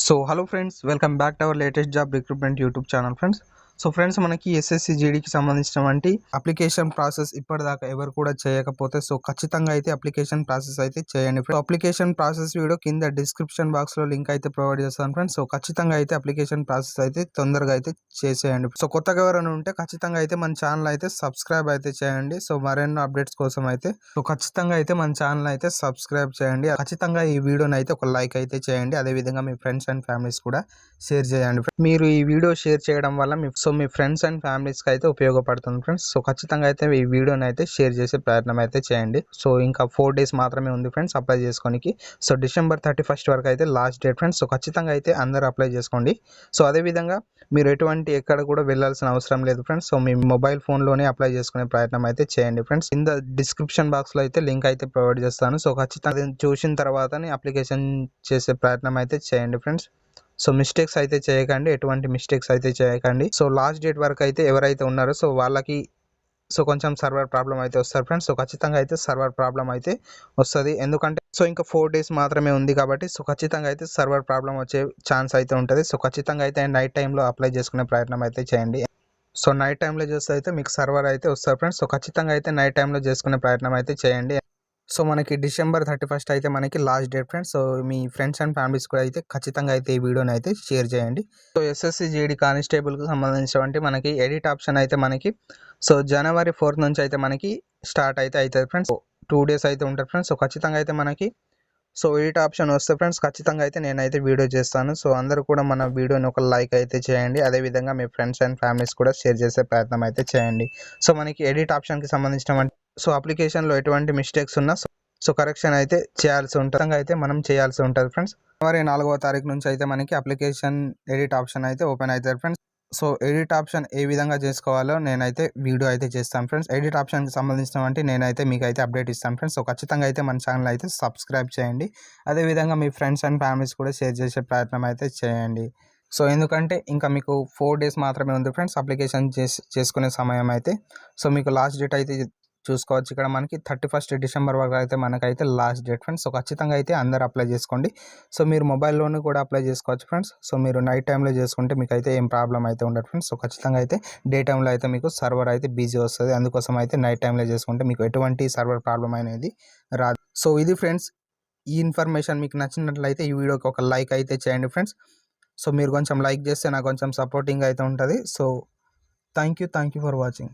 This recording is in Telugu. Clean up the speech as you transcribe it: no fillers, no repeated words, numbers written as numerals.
So hello friends, welcome back to our latest job recruitment YouTube channel friends. So friends, మనకి ఎస్ఎస్సి జీడీకి సంబంధించినటువంటి అప్లికేషన్ ప్రాసెస్ ఇప్పటిదాకా ఎవరు కూడా చేయకపోతే సో ఖచ్చితంగా అయితే అప్లికేషన్ ప్రాసెస్ అయితే చేయండి. అప్లికేషన్ ప్రాసెస్ వీడియో కింద డిస్క్రిప్షన్ బాక్స్లో లింక్ అయితే ప్రొవైడ్ చేస్తాను ఫ్రెండ్స్. సో ఖచ్చితంగా అయితే అప్లికేషన్ ప్రాసెస్ అయితే తొందరగా అయితే చేసేయండి. సో కొత్తగా ఎవరైనా ఉంటే ఖచ్చితంగా అయితే మన ఛానల్ అయితే సబ్స్క్రైబ్ అయితే చేయండి. సో మరెన్నో అప్డేట్స్ కోసం అయితే ఖచ్చితంగా అయితే మన ఛానల్ అయితే సబ్స్క్రైబ్ చేయండి. ఖచ్చితంగా ఈ వీడియోని అయితే ఒక లైక్ అయితే చేయండి. అదేవిధంగా మీ ఫ్రెండ్స్ అండ్ ఫ్యామిలీస్ కూడా షేర్ చేయండి. మీరు ఈ వీడియో షేర్ చేయడం వల్ల మీ ఫ్రెండ్స్ అండ్ ఫ్యామిలీస్కి అయితే ఉపయోగపడుతుంది ఫ్రెండ్స్. సో ఖచ్చితంగా అయితే ఈ వీడియోని అయితే షేర్ చేసే ప్రయత్నం అయితే చేయండి. సో ఇంకా 4 days మాత్రమే ఉంది ఫ్రెండ్స్ అప్లై చేసుకోనికి. సో December 31st వరకు అయితే లాస్ట్ డేట్ ఫ్రెండ్స్. సో ఖచ్చితంగా అయితే అందరూ అప్లై చేసుకోండి. సో అదేవిధంగా మీరు ఎక్కడ కూడా వెళ్ళాల్సిన అవసరం లేదు ఫ్రెండ్స్. సో మీ మొబైల్ ఫోన్లోనే అప్లై చేసుకునే ప్రయత్నం అయితే చేయండి ఫ్రెండ్స్. కింద డిస్క్రిప్షన్ బాక్స్లో అయితే లింక్ అయితే ప్రొవైడ్ చేస్తాను. సో ఖచ్చితంగా చూసిన తర్వాతనే అప్లికేషన్ చేసే ప్రయత్నం అయితే చేయండి ఫ్రెండ్స్. సో మిస్టేక్స్ అయితే చేయకండి, ఎటువంటి మిస్టేక్స్ అయితే చేయకండి. సో లాస్ట్ డేట్ వరకు అయితే ఎవరైతే ఉన్నారో సో వాళ్ళకి కొంచెం సర్వర్ ప్రాబ్లం అయితే వస్తారు ఫ్రెండ్స్. సో ఖచ్చితంగా అయితే సర్వర్ ప్రాబ్లం అయితే వస్తుంది. ఎందుకంటే ఇంకా 4 days మాత్రమే ఉంది కాబట్టి సో ఖచ్చితంగా అయితే సర్వర్ ప్రాబ్లం వచ్చే ఛాన్స్ అయితే ఉంటుంది. సో ఖచ్చితంగా అయితే నైట్ టైంలో అప్లై చేసుకునే ప్రయత్నం అయితే చేయండి. సో నైట్ టైంలో చేస్తే అయితే మీకు సర్వర్ అయితే వస్తారు ఫ్రెండ్స్. సో ఖచ్చితంగా అయితే నైట్ టైంలో చేసుకునే ప్రయత్నం అయితే చేయండి. సో మనకి December 31st అయితే మనకి last date friends. So me friends and families కూడా అయితే ఖచ్చితంగా అయితే ఈ వీడియోని అయితే షేర్ చేయండి. సో ఎస్ఎస్సి జీడీ కానిస్టేబుల్కి సంబంధించినటువంటి మనకి ఎడిట్ ఆప్షన్ అయితే మనకి సో January 4th నుంచి అయితే మనకి స్టార్ట్ అయితే అవుతుంది ఫ్రెండ్స్. 2 days అయితే ఉంటుంది ఫ్రెండ్స్. సో ఖచ్చితంగా అయితే మనకి ఎడిట్ ఆప్షన్ వస్తే ఫ్రెండ్స్ ఖచ్చితంగా అయితే నేనైతే వీడియో చేస్తాను. సో అందరూ కూడా మన వీడియోని ఒక లైక్ అయితే చేయండి. అదేవిధంగా మీ ఫ్రెండ్స్ అండ్ ఫ్యామిలీస్ కూడా షేర్ చేసే ప్రయత్నం అయితే చేయండి. సో మనకి ఎడిట్ ఆప్షన్కి సంబంధించిన అప్లికేషన్లో ఎటువంటి మిస్టేక్స్ ఉన్నా సో కరెక్షన్ అయితే చేయాల్సి ఉంటుంది. అయితే మనం చేయాల్సి ఉంటుంది ఫ్రెండ్స్. January 4వ తారీఖు నుంచి అయితే మనకి అప్లికేషన్ ఎడిట్ ఆప్షన్ అయితే ఓపెన్ అవుతుంది friends. So edit option A విధంగా చేసుకోవాలో నేనైతే వీడియో అయితే చేస్తాను ఫ్రెండ్స్. ఎడిట్ ఆప్షన్కి సంబంధించినటువంటి నేనైతే మీకు అయితే అప్డేట్ ఇస్తాను ఫ్రెండ్స్. సో ఖచ్చితంగా అయితే మన ఛానల్ అయితే సబ్స్క్రైబ్ చేయండి. అదేవిధంగా మీ ఫ్రెండ్స్ అండ్ ఫ్యామిలీస్ కూడా షేర్ చేసే ప్రయత్నం అయితే చేయండి. సో ఎందుకంటే ఇంకా మీకు 4 days మాత్రమే ఉంది ఫ్రెండ్స్ అప్లికేషన్ చేసుకునే సమయం అయితే. సో మీకు లాస్ట్ డేట్ అయితే చూసుకోవచ్చు. ఇక్కడ మనకి 31st December వరకు అయితే మనకైతే లాస్ట్ డేట్ ఫ్రెండ్స్. సో ఖచ్చితంగా అయితే అందరూ అప్లై చేసుకోండి. సో మీరు మొబైల్లోనూ కూడా అప్లై చేసుకోవచ్చు ఫ్రెండ్స్. సో మీరు నైట్ టైంలో చేసుకుంటే మీకు అయితే ఏం ప్రాబ్లం అయితే ఉండదు ఫ్రెండ్స్. సో ఖచ్చితంగా అయితే డే టైంలో అయితే మీకు సర్వర్ అయితే బిజీ వస్తుంది. అందుకోసం అయితే నైట్ టైంలో చేసుకుంటే మీకు ఎటువంటి సర్వర్ ప్రాబ్లం అనేది రాదు. సో ఇది ఫ్రెండ్స్, ఈ ఇన్ఫర్మేషన్ మీకు నచ్చినట్లయితే ఈ వీడియోకి ఒక లైక్ అయితే చేయండి ఫ్రెండ్స్. సో మీరు కొంచెం లైక్ చేస్తే నాకు కొంచెం సపోర్టింగ్ అయితే ఉంటుంది. So thank you for watching.